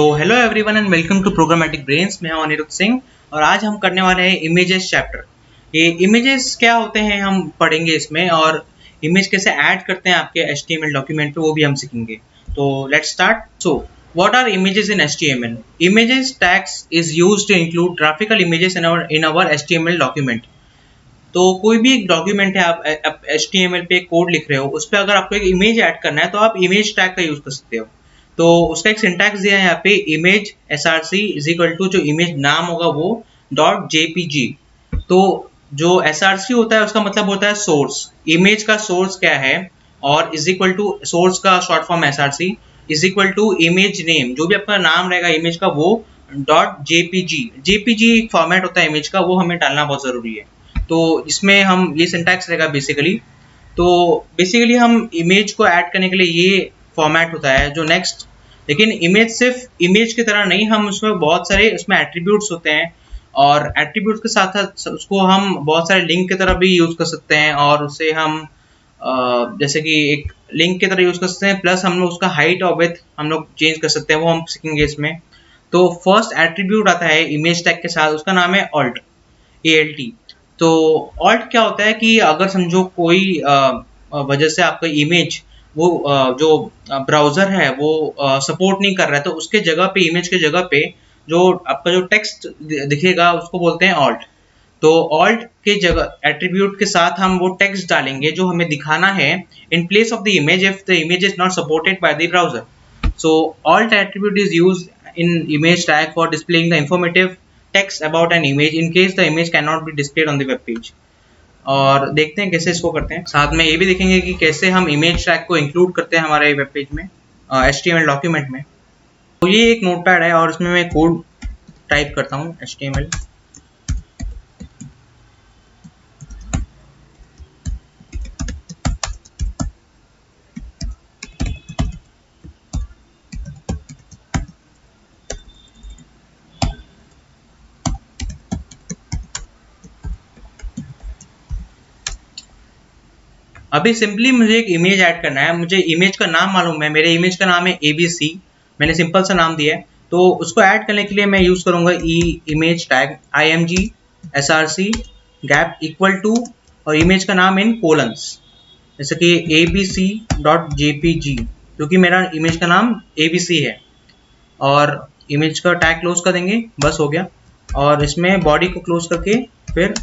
तो hello everyone and welcome to Programmatic Brains. मैं हूं अनिरुद्ध सिंह और आज हम करने वाले हैं इमेजेस चैप्टर। ये इमेजेस क्या होते हैं हम पढ़ेंगे इसमें, और इमेज कैसे ऐड करते हैं आपके HTML डॉक्यूमेंट पे वो भी हम सीखेंगे। तो let's start. So what are images in HTML? Images tags is used to include graphical images in our HTML document. तो कोई भी एक डॉक्यूमेंट है, आप HTML पे कोड लिख रहे हो, उस पर अगर आपको एक इमेज ऐड करना है तो आप इमेज टैग का यूज कर सकते हो। तो उसका एक सिंटैक्स दिया है यहाँ पे, image src is equal to जो इमेज नाम होगा वो .jpg। तो जो src होता है उसका मतलब होता है सोर्स, इमेज का सोर्स क्या है, और इज इक्वल टू सोर्स का short form src is equal to image name, जो भी आपका नाम रहेगा इमेज का वो .jpg। jpg एक फॉर्मेट होता है इमेज का, वो हमें डालना बहुत जरूरी है। तो इसमें हम ये सिंटैक्स रहेगा बेसिकली। तो बेसिकली हम इमेज को ऐड करने के लिए ये फॉर्मेट होता है जो नेक्स्ट। लेकिन इमेज सिर्फ इमेज की तरह नहीं, हम उसमें बहुत सारे उसमें एट्रीब्यूट्स होते हैं, और एट्रीब्यूट्स के साथ साथ उसको हम बहुत सारे लिंक की तरह भी यूज कर सकते हैं, और उसे हम जैसे कि एक लिंक की तरह यूज कर सकते हैं, प्लस हम लोग उसका हाइट और विड्थ हम लोग चेंज कर सकते हैं, वो हम सीखेंगे इसमें। तो फर्स्ट एट्रीब्यूट आता है इमेज टैग के साथ, उसका नाम है ऑल्ट, ALT। तो ऑल्ट क्या होता है कि अगर समझो कोई वजह से आपका इमेज वो जो ब्राउजर है वो सपोर्ट नहीं कर रहा है, तो उसके जगह पे, इमेज के जगह पे जो आपका जो टेक्स्ट दिखेगा उसको बोलते हैं ऑल्ट। तो ऑल्ट के जगह एट्रीब्यूट के साथ हम वो टेक्स्ट डालेंगे जो हमें दिखाना है in place of the image if the image is not supported by the browser. So alt attribute is used in image tag for displaying the informative text about an image in case the image cannot be displayed on the web page। और देखते हैं कैसे इसको करते हैं। साथ में ये भी देखेंगे कि कैसे हम इमेज टैग को इंक्लूड करते हैं हमारे वेब पेज में, HTML डॉक्यूमेंट में। तो ये एक नोटपैड है और इसमें मैं कोड टाइप करता हूँ HTML। अभी सिंपली मुझे एक इमेज ऐड करना है, मुझे इमेज का नाम मालूम है, मेरे इमेज का नाम है ABC, मैंने सिंपल सा नाम दिया है। तो उसको ऐड करने के लिए मैं यूज करूंगा image tag img src gap equal to और इमेज का नाम इन कोलन्स, जैसे कि abc.jpg, क्योंकि मेरा इमेज का नाम ABC है। और इमेज का टैग क्लोज कर देंगे, बस हो गया। और इसमें बॉडी को क्लोज करके फिर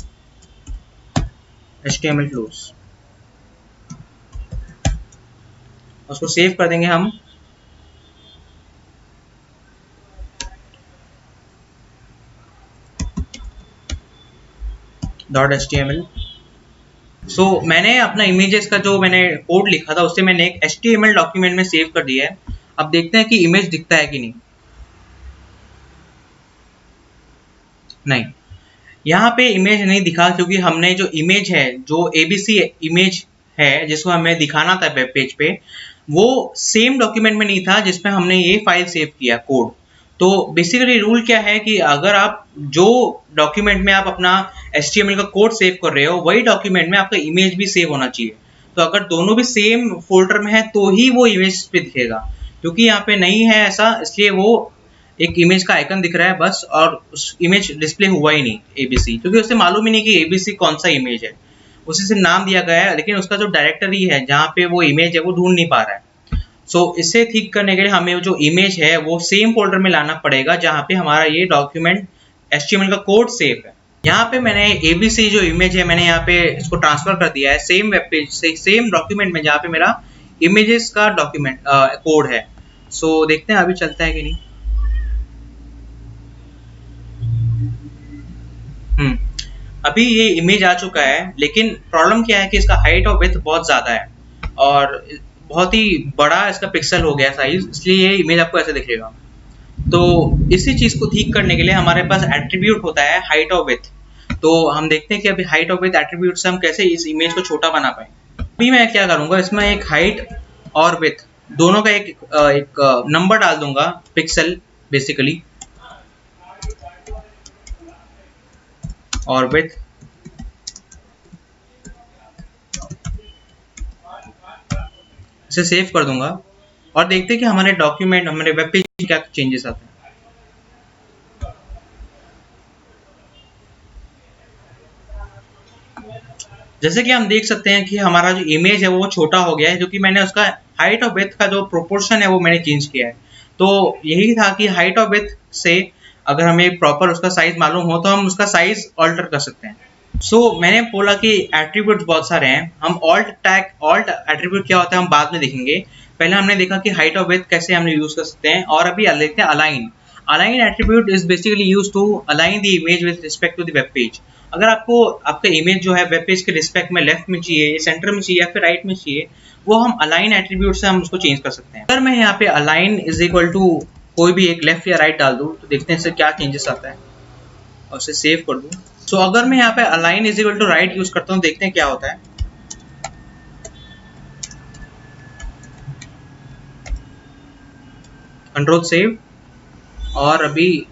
HTML क्लोज, उसको सेव कर देंगे हम। .html। सो मैंने अपना इमेजेस का जो मैंने कोड लिखा था उससे मैंने एक HTML डॉक्यूमेंट में सेव कर दिया है। अब देखते हैं कि इमेज दिखता है कि नहीं। नहीं, यहाँ पे इमेज नहीं दिखा, क्योंकि हमने जो इमेज है, जो ABC इमेज है जिसको हमें दिखाना था वेब पेज पे, वो सेम डॉक्यूमेंट में नहीं था जिसमें हमने ये फाइल सेव किया कोड। तो बेसिकली रूल क्या है कि अगर आप जो डॉक्यूमेंट में आप अपना HTML का कोड सेव कर रहे हो, वही डॉक्यूमेंट में आपका इमेज भी सेव होना चाहिए। तो अगर दोनों भी सेम फोल्डर में है तो ही वो इमेज पे दिखेगा, क्योंकि यहाँ पे नहीं है ऐसा, इसलिए वो एक इमेज का आइकन दिख रहा है बस, और उस इमेज डिस्प्ले हुआ ही नहीं ABC, क्योंकि उसे मालूम ही नहीं कि ABC कौन सा इमेज है। उसी से नाम दिया गया है, लेकिन उसका जो डायरेक्टरी है जहाँ पे वो इमेज है वो ढूंढ नहीं पा रहा है। सो इसे ठीक करने के लिए हमें जो इमेज है वो सेम फोल्डर में लाना पड़ेगा जहाँ पे हमारा ये डॉक्यूमेंट HTML का कोड सेव है। यहाँ पे मैंने ABC जो इमेज है, मैंने यहाँ पे इसको ट्रांसफर कर दिया है सेम वेब पेज से, सेम डॉक्यूमेंट में जहाँ पे मेरा इमेजेस का डॉक्यूमेंट कोड है। सो देखते हैं अभी चलता है कि नहीं। अभी ये इमेज आ चुका है, लेकिन प्रॉब्लम क्या है कि इसका हाइट और विड्थ बहुत ज़्यादा है, और बहुत ही बड़ा इसका पिक्सल हो गया साइज, इसलिए ये इमेज आपको ऐसे दिखेगा। तो इसी चीज़ को ठीक करने के लिए हमारे पास एट्रीब्यूट होता है हाइट और विड्थ। तो हम देखते हैं कि अभी हाइट और विड्थ एट्रीब्यूट से हम कैसे इस इमेज को छोटा बना पाए। अभी मैं क्या करूँगा, इसमें एक हाइट और विड्थ दोनों का एक नंबर डाल दूंगा, पिक्सल बेसिकली, और विड्थ इसे सेव कर दूंगा, और देखते हैं कि हमारे डॉक्यूमेंट, हमारे वेब पेज में क्या चेंजेस आते हैं। जैसे कि हम देख सकते हैं कि हमारा जो इमेज है वो छोटा हो गया है, जो कि मैंने उसका हाइट और विड्थ का जो प्रोपोर्शन है वो मैंने चेंज किया है। तो यही था कि हाइट और विड्थ से अगर हमें प्रॉपर उसका साइज मालूम हो तो हम उसका साइज ऑल्टर कर सकते हैं। मैंने बोला कि एट्रीब्यूट्स बहुत सारे हैं। हम ऑल्ट एट्रीब्यूट क्या होता है हम बाद में देखेंगे। पहले हमने देखा कि हाइट और विड्थ कैसे हमने यूज कर सकते हैं, और अभी देखते हैं align. Align attribute is basically use to align the image with respect to the web page. अगर आपको आपका इमेज जो है वेब पेज के रिस्पेक्ट में लेफ्ट में चाहिए, सेंटर में चाहिए या फिर राइट में चाहिए, वो हम अलाइन एट्रीब्यूट से हम उसको चेंज कर सकते हैं। अगर मैं यहाँ पे अलाइन इज इक्वल टू कोई भी एक लेफ्ट या राइट डाल दूँ तो देखते हैं इससे क्या चेंजेस आता है, और उसे सेव कर दूँ। अगर मैं यहाँ पे align is equal to right use करता हूँ, देखते हैं क्या होता है। कंट्रोल सेव, और अभी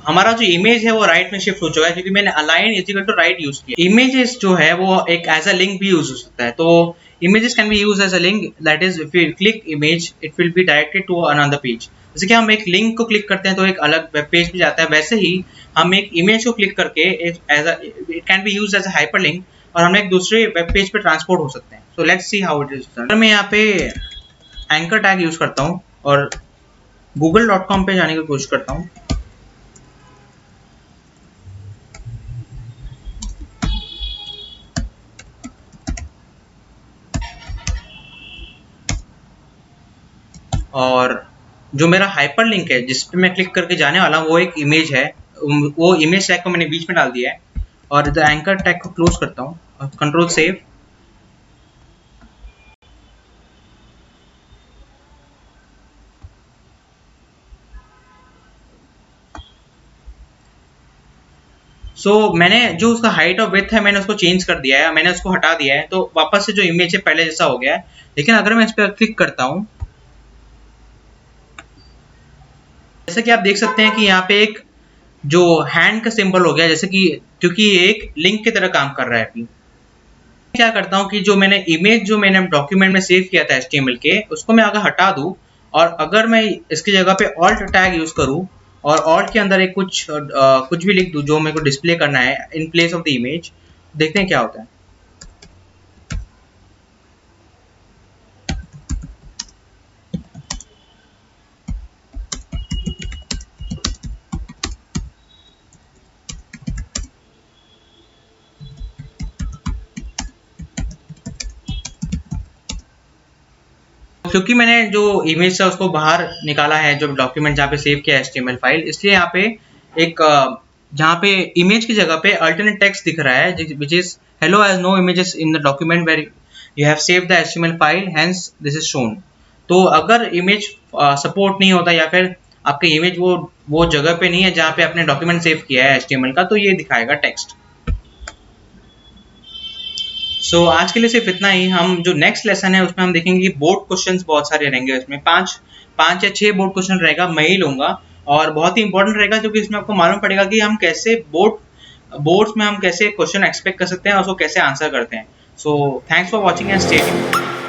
हमारा जो इमेज है वो राइट में शिफ्ट हो चुका है, क्योंकि मैंने align is equal to right use किया। इमेजेस जो है वो एक एज अ लिंक भी यूज हो सकता है। तो images can be use as a link, that is if you click image it will be directed to another page. जैसे कि हम एक लिंक को क्लिक करते हैं तो एक अलग वेब पेज पे जाता है, वैसे ही हम एक इमेज को क्लिक करके it can be use as a hyperlink, और हम एक दूसरे वेब पेज पे ट्रांसपोर्ट हो सकते हैं। So let's see how it is done. मैं यहाँ पे एंकर टैग यूज करता हूँ और google.com पे जाने की कोशिश करता हूँ। और जो मेरा हाइपर लिंक है जिस पे मैं क्लिक करके जाने वाला हूँ वो एक इमेज है। वो इमेज टैग को मैंने बीच में डाल दिया है, और द एंकर टैग को क्लोज करता हूँ और कंट्रोल सेव। मैंने जो उसका हाइट और विड्थ है मैंने उसको चेंज कर दिया है, मैंने उसको हटा दिया है, तो वापस से जो इमेज है पहले जैसा हो गया है। लेकिन अगर मैं इस पर क्लिक करता हूँ, जैसे कि आप देख सकते हैं कि यहाँ पे एक जो हैंड का सिंबल हो गया, जैसे कि क्योंकि ये एक लिंक की तरह काम कर रहा है। अभी क्या करता हूँ कि जो मैंने इमेज जो मैंने डॉक्यूमेंट में सेव किया था HTML के, उसको मैं अगर हटा दूँ और अगर मैं इसकी जगह पे ऑल्ट टैग यूज करूँ और ऑल्ट के अंदर एक कुछ भी लिख दूँ जो मेरे को डिस्प्ले करना है in place of the image, देखते हैं क्या होता है। क्योंकि मैंने जो इमेज था उसको बाहर निकाला है, जो डॉक्यूमेंट जहाँ पे सेव किया है HTML फाइल, इसलिए यहाँ पे एक जहाँ पे इमेज की जगह पे अल्टरनेट टेक्स्ट दिख रहा है which is hello has no images in the document where you have saved the HTML file hence this is shown. तो अगर इमेज सपोर्ट नहीं होता या फिर आपके इमेज वो जगह पे नहीं है जहाँ पे आपने डॉक्यूमेंट सेव किया है HTML का, तो ये दिखाएगा टेक्स्ट। आज के लिए सिर्फ इतना ही। हम जो नेक्स्ट लेसन है उसमें हम देखेंगे कि बोर्ड क्वेश्चंस बहुत सारे रहेंगे। इसमें पांच या 6 बोर्ड क्वेश्चन रहेगा, मैं ही लूंगा, और बहुत ही इंपॉर्टेंट रहेगा क्योंकि इसमें आपको मालूम पड़ेगा कि हम कैसे बोर्ड्स में हम कैसे क्वेश्चन एक्सपेक्ट कर सकते हैं और उसको कैसे आंसर करते हैं। Thanks for watching and stay tuned.